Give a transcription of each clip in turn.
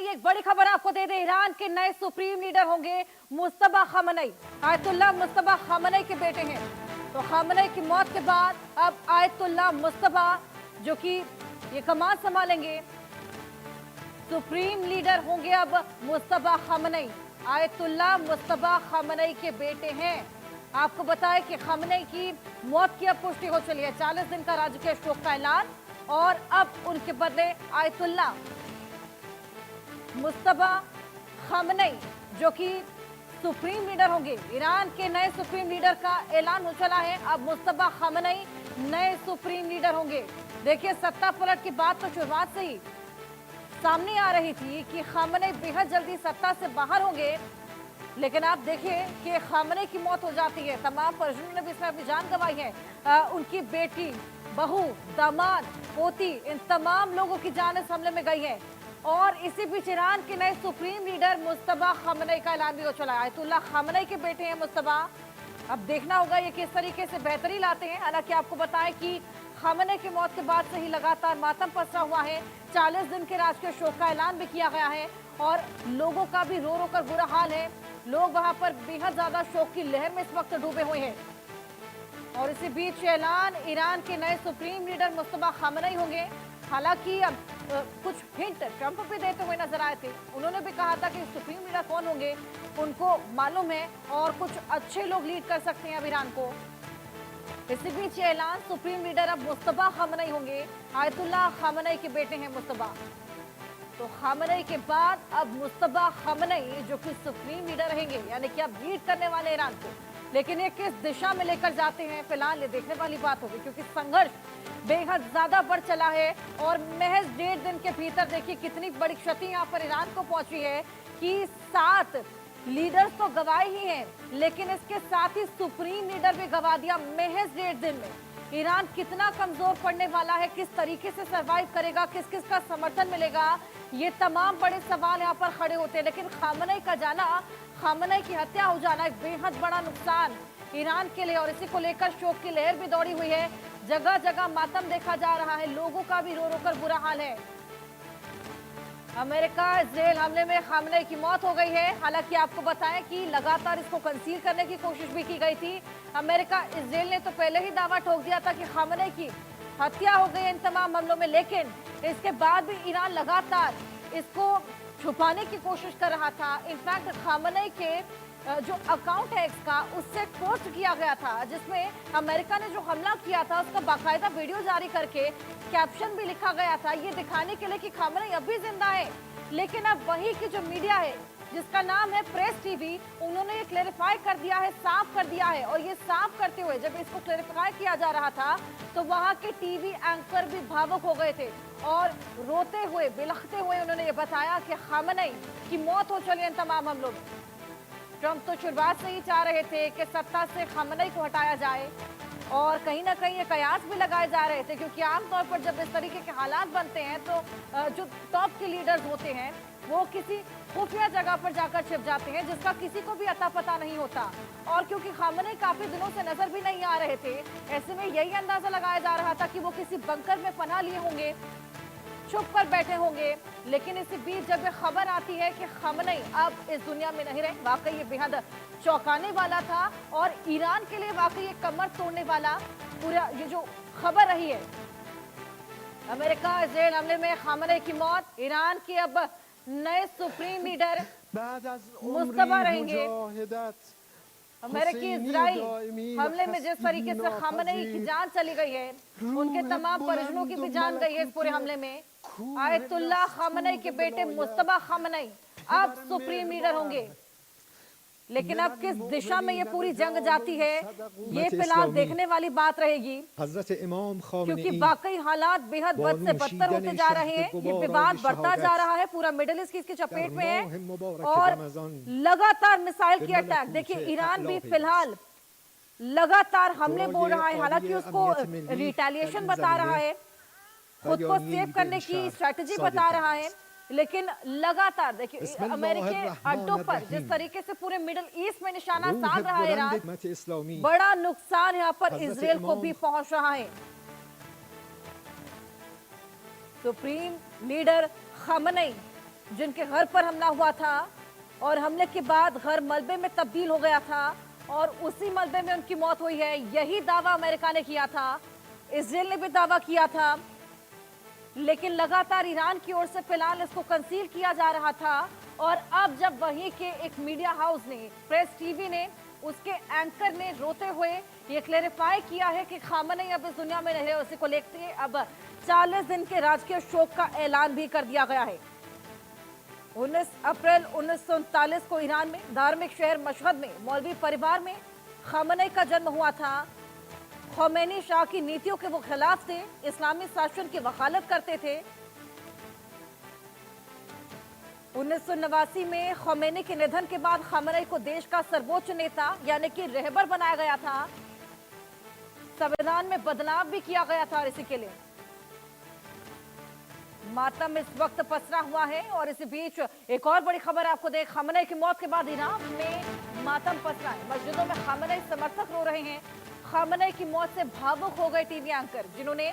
आइए एक बड़ी खबर आपको दे दें। ईरान के नए सुप्रीम लीडर होंगे मुस्तफा खamenei। आयतुल्लाह मुस्तफा खamenei के बेटे हैं। तो खamenei की मौत के बाद अब आयतुल्लाह मुस्तफा जो कि ये कमान संभालेंगे, सुप्रीम लीडर होंगे अब मुस्तफा खamenei। आयतुल्लाह मुस्तफा खamenei के बेटे हैं। आपको बताएं कि खamenei की मौत की अब पुष्टि हो चली है। 40 दिन का राजकीय शोक का ऐलान और अब उनके बदले आयतुल्लाह मुस्तफा खamenei जो कि सुप्रीम लीडर होंगे। ईरान के नए सुप्रीम लीडर का ऐलान हो चला है। अब मुस्तफा खamenei नए सुप्रीम लीडर होंगे। देखिए, सत्ता पलट की बात तो शुरुआत से ही सामने आ रही थी कि खamenei बेहद जल्दी सत्ता से बाहर होंगे, लेकिन आप देखिए कि खamenei की मौत हो जाती है। तमाम परिजनों ने भी इसमें अपनी जान गंवाई है। उनकी बेटी, बहू, दामाद, पोती, इन तमाम लोगों की जान इस हमले में गई है। और इसी बीच ईरान के नए सुप्रीम लीडर मुस्तफा खamenei का ऐलान भी हो चला है। आयतुल्लाह खamenei के बेटे हैं मुस्तफा। अब देखना होगा ये किस तरीके से बेहतरी लाते हैं। हालांकि आपको बताएं कि खamenei की मौत के बाद से ही लगातार मातम पसरा हुआ है। 40 दिन के राजकीय शोक का ऐलान भी किया गया है और लोगों का भी रो रो कर बुरा हाल है। लोग वहां पर बेहद ज्यादा शोक की लहर में इस वक्त डूबे हुए हैं। और इसी बीच ऐलान ईरान के नए सुप्रीम लीडर मुस्तफा खamenei होंगे। हालांकि अब कुछ हिंट ट्रंप भी देते हुए नजर आए थे। उन्होंने भी कहा था कि सुप्रीम लीडर कौन होंगे उनको मालूम है और कुछ अच्छे लोग लीड कर सकते हैं अब ईरान को। इसी बीच ऐलान सुप्रीम लीडर अब मुस्तफा खamenei होंगे। आयतुल्लाह खamenei के बेटे हैं मुस्तफा। तो खamenei के बाद अब मुस्तफा खamenei जो कि सुप्रीम लीडर रहेंगे, यानी कि अब लीड करने वाले ईरान को। लेकिन ये किस दिशा में लेकर जाते हैं, फिलहाल ये देखने वाली बात होगी, क्योंकि संघर्ष बेहद ज्यादा बढ़ चला है। और महज 1.5 दिन के भीतर देखिए कितनी बड़ी क्षति यहाँ पर ईरान को पहुंची है कि 7 लीडर्स तो गवाए ही हैं, लेकिन इसके साथ ही सुप्रीम लीडर भी गवा दिया महज 1.5 दिन में। ईरान कितना कमजोर पड़ने वाला है, किस तरीके से सरवाइव करेगा, किस किस का समर्थन मिलेगा, ये तमाम बड़े सवाल यहाँ पर खड़े होते हैं। लेकिन खamenei का जाना, खamenei की हत्या हो जाना एक बेहद बड़ा नुकसान ईरान के लिए। और इसी को लेकर शोक की लहर भी दौड़ी हुई है। जगह जगह मातम देखा जा रहा है। लोगों का भी रो रो कर बुरा हाल है। अमेरिका इजराइल हमले में खamenei की मौत हो गई है। हालांकि आपको बताएं कि लगातार इसको कंसील करने की कोशिश भी की गई थी। अमेरिका इजराइल ने तो पहले ही दावा ठोक दिया था कि खamenei की हत्या हो गई इन तमाम हमलों में, लेकिन इसके बाद भी ईरान लगातार इसको छुपाने की कोशिश कर रहा था। इनफैक्ट खamenei के जो अकाउंट है इसका, उससे पोस्ट किया गया था जिसमें अमेरिका ने जो हमला किया था उसका बाकायदा वीडियो जारी करके कैप्शन भी लिखा गया था, ये दिखाने के लिए कि खamenei अब भी जिंदा है। लेकिन अब वही की जो मीडिया है जिसका नाम है प्रेस टीवी, उन्होंने ये क्लेरिफाई कर दिया है, साफ कर दिया है। और ये साफ करते हुए जब इसको क्लेरिफाई किया जा रहा था तो वहां के टीवी एंकर भी भावुक हो गए थे और रोते हुए, बिलखते हुए उन्होंने ये बताया कि खamenei की मौत हो चली इन तमाम हमलों में। ट्रंप तो शुरुआत से ही चाह रहे थे कि सत्ता से खamenei को हटाया जाए और कहीं ना कहीं ये कयास भी लगाए जा रहे थे, क्योंकि आमतौर पर जब इस तरीके के हालात बनते हैं तो जो टॉप के लीडर्स होते हैं वो किसी खुफिया जगह पर जाकर छिप जाते हैं जिसका किसी को भी अता पता नहीं होता। और क्योंकि खamenei काफी दिनों से नजर भी नहीं आ रहे थे, ऐसे में यही अंदाजा लगाया जा रहा था कि वो किसी बंकर में पनाह लिए होंगे, छुप कर बैठे होंगे। लेकिन इसी बीच जब ये खबर आती है कि खamenei अब इस दुनिया में नहीं रहे, वाकई ये बेहद चौंकाने वाला था और ईरान के लिए वाकई ये कमर तोड़ने वाला पूरा ये जो खबर रही है। अमेरिका इजराइल हमले में खamenei की मौत, ईरान के अब नए सुप्रीम लीडर मुस्तफा रहेंगे। अमेरिकी इजराइल हमले में जिस तरीके से खamenei की जान चली गई है, उनके तमाम परिजनों की भी जान गई है इस पूरे हमले में। आयतुल्लाह खamenei के बेटे मुस्तफा खamenei अब सुप्रीम लीडर होंगे। लेकिन अब किस दिशा में ये पूरी जंग जाती है, ये फिलहाल देखने वाली बात रहेगी, क्योंकि वाकई हालात बेहद बद से बदतर होते जा रहे हैं। ये विवाद बढ़ता जा रहा है, पूरा मिडिल ईस्ट इसकी चपेट में है और लगातार मिसाइल की अटैक। देखिए, ईरान भी फिलहाल लगातार हमले बोल रहा है, हालांकि उसको रिटेलिएशन बता रहा है, खुद को सेव करने की स्ट्रेटजी बता रहा है, लेकिन लगातार देखिए अमेरिकी अड्डों पर जिस तरीके से पूरे मिडिल ईस्ट में निशाना साध रहा है ईरान, बड़ा नुकसान यहाँ पर इजराइल को भी पहुंच रहा है। सुप्रीम लीडर खamenei जिनके घर पर हमला हुआ था और हमले के बाद घर मलबे में तब्दील हो गया था और उसी मलबे में उनकी मौत हुई है। यही दावा अमेरिका ने किया था, इजराइल ने भी दावा किया था, लेकिन लगातार ईरान की ओर से फिलहाल इसको कंसील किया जा रहा था। और अब जब वहीं के एक मीडिया हाउस ने, प्रेस टीवी ने, उसके एंकर ने रोते हुए ये क्लेरिफाई किया है कि खामनेई अब इस दुनिया में नहीं रहे, उसी को लेकर अब 40 दिन के राजकीय शोक का ऐलान भी कर दिया गया है। 19 अप्रैल 1939 को ईरान में धार्मिक शहर मशहद में मौलवी परिवार में खामनेई का जन्म हुआ था। खोमेनी शाह की नीतियों के वो खिलाफ थे, इस्लामी शासन की वकालत करते थे। 1989 में खोमेनी के निधन के बाद खामनेई को देश का सर्वोच्च नेता यानी कि रहबर बनाया गया था। संविधान में बदलाव भी किया गया था इसी के लिए। मातम इस वक्त पसरा हुआ है और इसी बीच एक और बड़ी खबर आपको दे, खामनेई की मौत के बाद ईरान में मातम पसरा है। मस्जिदों में खामनेई समर्थक रो रहे हैं। खामनेई की मौत से भावुक हो गए टीवी एंकर जिन्होंने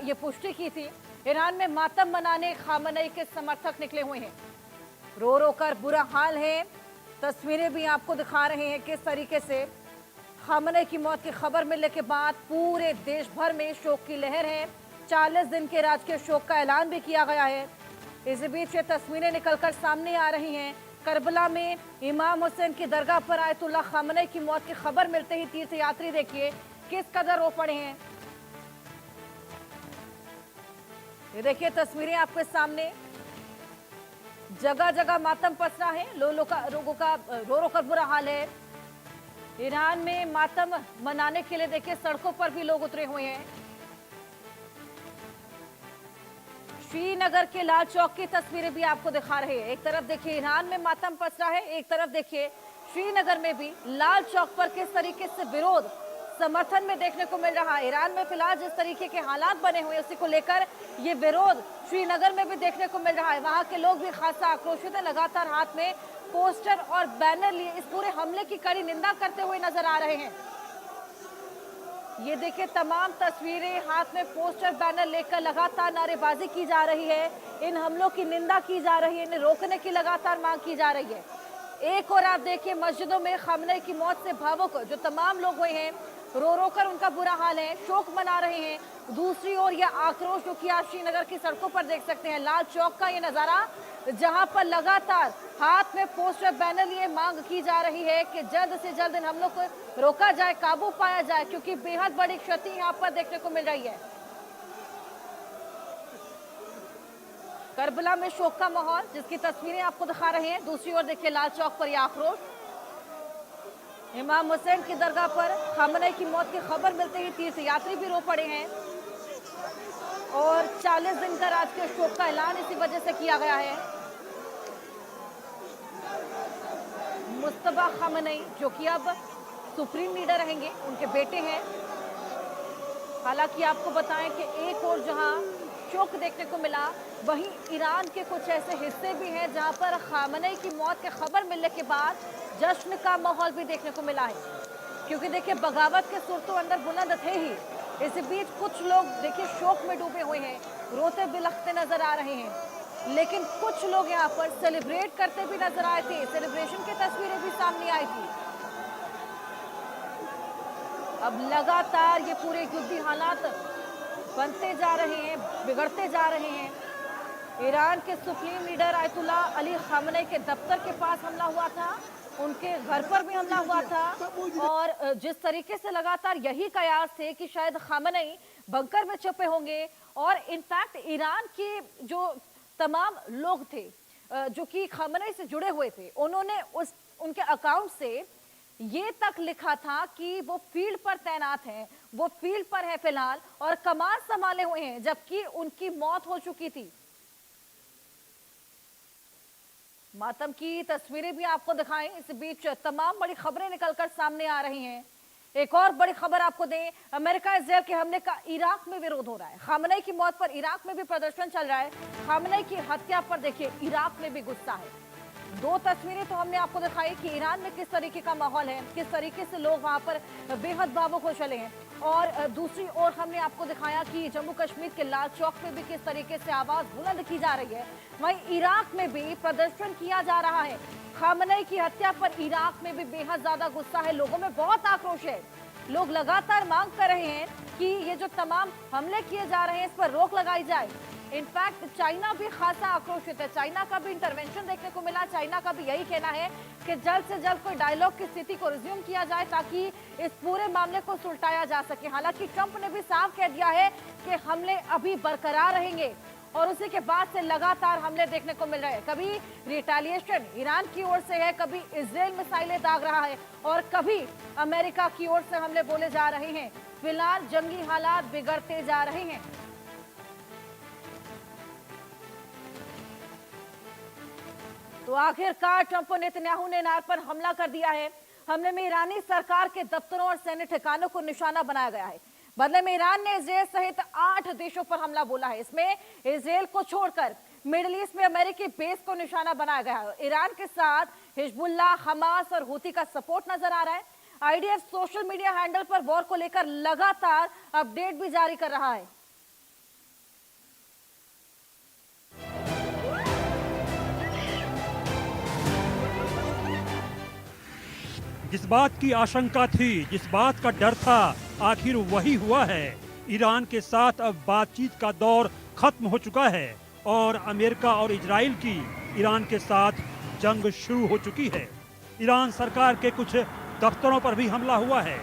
ये पुष्टि की थी। ईरान में मातम मनाने खामनेई के समर्थक निकले हुए हैं, रो रो कर बुरा हाल है। तस्वीरें भी आपको दिखा रहे हैं किस तरीके से खामनेई की मौत की खबर मिलने के बाद पूरे देश भर में शोक की लहर है। 40 दिन के राजकीय शोक का ऐलान भी किया गया है। इसी बीच ये तस्वीरें निकलकर सामने आ रही हैं। करबला में इमाम हुसैन की दरगाह पर आयतुल्लाह खामनेई की मौत की खबर मिलते ही तीर्थयात्री देखिए किस कदर रो पड़े हैं। ये देखिए तस्वीरें आपके सामने, जगह जगह मातम पसरा है, लोगों का रो रो कर बुरा हाल है। ईरान में मातम मनाने के लिए देखिए सड़कों पर भी लोग उतरे हुए हैं। श्रीनगर के लाल चौक की तस्वीरें भी आपको दिखा रहे हैं। एक तरफ देखिए ईरान में मातम पसरा है, एक तरफ देखिए श्रीनगर में भी लाल चौक पर किस तरीके से विरोध समर्थन में देखने को मिल रहा है। ईरान में फिलहाल जिस तरीके के हालात बने हुए उसी को लेकर ये विरोध श्रीनगर में भी देखने को मिल रहा है। वहां के लोग भी खासा आक्रोशित है, लगातार हाथ में पोस्टर और बैनर लिए इस पूरे हमले की कड़ी निंदा करते हुए नजर आ रहे हैं। ये देखिए तमाम तस्वीरें, हाथ में पोस्टर बैनर लेकर लगातार नारेबाजी की जा रही है, इन हमलों की निंदा की जा रही है, इन्हें रोकने की लगातार मांग की जा रही है। एक और आप देखिए मस्जिदों में खामनेई की मौत से भावुक जो तमाम लोग हुए हैं, रो रो कर उनका बुरा हाल है, शोक मना रहे हैं। दूसरी ओर यह आक्रोश जो कि आप श्रीनगर की सड़कों पर देख सकते हैं, लाल चौक का ये नजारा जहां पर लगातार हाथ में पोस्टर बैनर लिए मांग की जा रही है कि जल्द से जल्द इन हमलों को रोका जाए, काबू पाया जाए, क्योंकि बेहद बड़ी क्षति यहाँ पर देखने को मिल रही है। करबला में शोक का माहौल जिसकी तस्वीरें आपको दिखा रहे हैं। दूसरी ओर देखिए लाल चौक पर यह आक्रोश। इमाम हुसैन की दरगाह पर खामनेई की मौत की खबर मिलते ही तीर्थयात्री भी रो पड़े हैं और 40 दिन का राजकीय शोक का ऐलान इसी वजह से किया गया है। मुस्तफा खामनेई जो कि अब सुप्रीम लीडर रहेंगे, उनके बेटे हैं। हालांकि आपको बताएं कि एक और जहां शोक देखने को मिला, वहीं ईरान के कुछ ऐसे हिस्से भी हैं जहां पर खामनेई की मौत की खबर मिलने के बाद जश्न का माहौल भी देखने को मिला है, क्योंकि देखिए बगावत के सुर तो अंदर बुलंद थे ही। इसी बीच कुछ लोग देखिए शोक में डूबे हुए हैं, रोते बिलखते नजर आ रहे हैं, लेकिन कुछ लोग यहाँ पर सेलिब्रेट करते भी नजर आए थे। सेलिब्रेशन की तस्वीरें भी सामने आई थी। अब लगातार ये पूरे युद्धी हालात बनते जा रहे हैं, बिगड़ते जा रहे हैं। ईरान के supreme leader Ayatollah Ali Khamenei के दफ्तर के पास हमला हुआ था, उनके घर पर भी हमला हुआ था और जिस तरीके से लगातार यही कयास थे कि शायद खामनेई बंकर में छुपे होंगे और इनफैक्ट ईरान के जो तमाम लोग थे जो कि खामनेई से जुड़े हुए थे, उन्होंने उनके अकाउंट से ये तक लिखा था कि वो फील्ड पर तैनात हैं, वो फील्ड पर है फिलहाल और कमान संभाले हुए हैं, जबकि उनकी मौत हो चुकी थी। मातम की तस्वीरें भी आपको दिखाएं। इस बीच तमाम बड़ी खबरें निकलकर सामने आ रही हैं। एक और बड़ी खबर आपको दें, अमेरिका इजराइल के हमले का इराक में विरोध हो रहा है। खामनेई की मौत पर इराक में भी प्रदर्शन चल रहा है। खामनेई की हत्या पर देखिए इराक में भी गुस्सा है। दो तस्वीरें तो हमने आपको दिखाई कि ईरान में किस तरीके का माहौल है, किस तरीके से लोग वहां पर बेहद भावुक हो चले हैं, और दूसरी ओर हमने आपको दिखाया कि जम्मू कश्मीर के लाल चौक में भी किस तरीके से आवाज बुलंद की जा रही है। वहीं इराक में भी प्रदर्शन किया जा रहा है। खामनेई की हत्या पर इराक में भी बेहद ज्यादा गुस्सा है, लोगों में बहुत आक्रोश है। लोग लगातार मांग कर रहे हैं कि ये जो तमाम हमले किए जा रहे हैं इस पर रोक लगाई जाए। इनफैक्ट चाइना भी खासा आक्रोशित है, चाइना का भी इंटरवेंशन देखने को मिला। चाइना का भी यही कहना है कि जल्द से जल्द कोई डायलॉग की स्थिति को रिज्यूम किया जाए ताकि इस पूरे मामले को सुलटाया जा सके। हालांकि ट्रंप ने भी साफ कह दिया है कि हमले अभी बरकरार रहेंगे और उसी के बाद से लगातार हमले देखने को मिल रहे हैं। कभी रिटेलिएशन ईरान की ओर से है, कभी इजराइल मिसाइलें दाग रहा है और कभी अमेरिका की ओर से हमले बोले जा रहे हैं। फिलहाल जंगी हालात बिगड़ते जा रहे हैं। तो आखिरकार ट्रंप और नेतन्याहू ने ईरान पर हमला कर दिया है। हमले में ईरानी सरकार के दफ्तरों और सैन्य ठिकानों को निशाना बनाया गया है। बदले में ईरान ने इजराइल सहित 8 देशों पर हमला बोला है। इसमें इजराइल को छोड़कर मिडिल ईस्ट में अमेरिकी बेस को निशाना बनाया गया है। ईरान के साथ हिजबुल्लाह, हमास और हूती का सपोर्ट नजर आ रहा है। आईडीएफ सोशल मीडिया हैंडल पर वॉर को लेकर लगातार अपडेट भी जारी कर रहा है। जिस बात की आशंका थी, जिस बात का डर था, आखिर वही हुआ है। ईरान के साथ अब बातचीत का दौर खत्म हो चुका है और अमेरिका और इजराइल की ईरान के साथ जंग शुरू हो चुकी है। ईरान सरकार के कुछ दफ्तरों पर भी हमला हुआ है।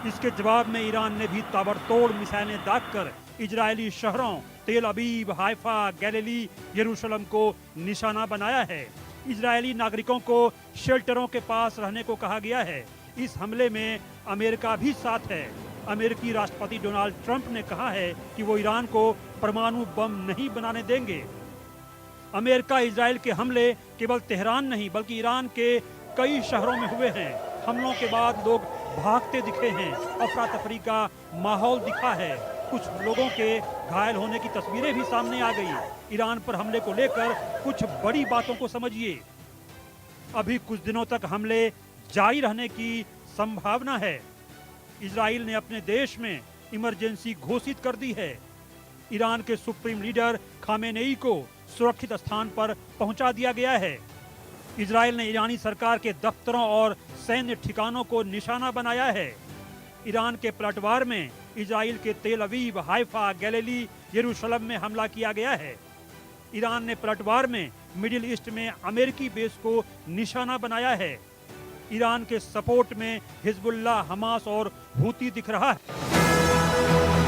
इसके जवाब में ईरान ने भी ताबड़तोड़ मिसाइलें दागकर इजरायली शहरों तेल अबीब, हाइफा, गैलीली, यरूशलेम को निशाना बनाया है। इजरायली नागरिकों को शेल्टरों के पास रहने को कहा गया है। इस हमले में अमेरिका भी साथ है। अमेरिकी राष्ट्रपति डोनाल्ड ट्रंप ने कहा है कि वो ईरान को परमाणु बम नहीं बनाने देंगे। अमेरिका इजराइल के हमले केवल तेहरान नहीं बल्कि ईरान के कई शहरों में हुए हैं। हमलों के बाद लोग भागते दिखे हैं, अफरा तफरी का माहौल दिखा है। कुछ लोगों के घायल होने की तस्वीरें भी सामने आ गई। ईरान पर हमले को लेकर कुछ बड़ी बातों को समझिए। अभी कुछ दिनों तक हमले जारी रहने की संभावना है। इजराइल ने अपने देश में इमरजेंसी घोषित कर दी है। ईरान के सुप्रीम लीडर खामेनेई को सुरक्षित स्थान पर पहुंचा दिया गया है। इजराइल ने ईरानी सरकार के दफ्तरों और सैन्य ठिकानों को निशाना बनाया है। ईरान के पलटवार में इजराइल के तेल अवीव, हाइफा, गैलीली, यरूशलेम में हमला किया गया है। ईरान ने पलटवार में मिडिल ईस्ट में अमेरिकी बेस को निशाना बनाया है। ईरान के सपोर्ट में हिजबुल्लाह, हमास और हूती दिख रहा है।